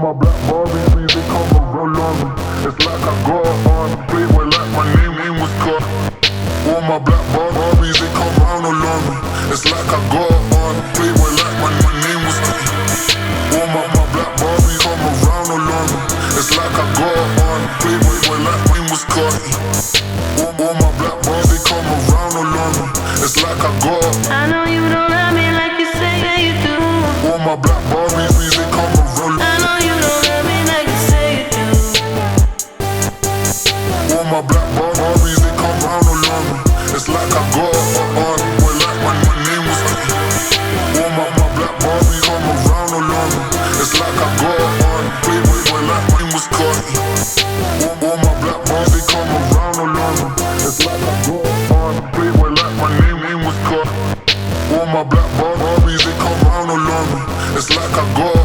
my black Barbies, please they come and roll on me. It's like I got on Playboy like my name was cut. All my black Barbies, they come round all on me. It's like I got on Playboy like my name was cut. All my black Barbies come around all on me. It's like I got on Playboy like my name was cut. All my black Barbies, they come around all on me. It's like I got. I know you don't love me like you say you do. All my black Barbies, please they come around. I know you don't love me like you say you do. All my black Barbies, they come round all on me. It's like I got on Boy like my name was all my black Barbies come around all on me. It's like I got on Playboy boy like my name was cut. All my black Barbies, they come around all on me. It's like I got on Playboy like my name was cut. All my black Barbies, they come round all on me. It's like I got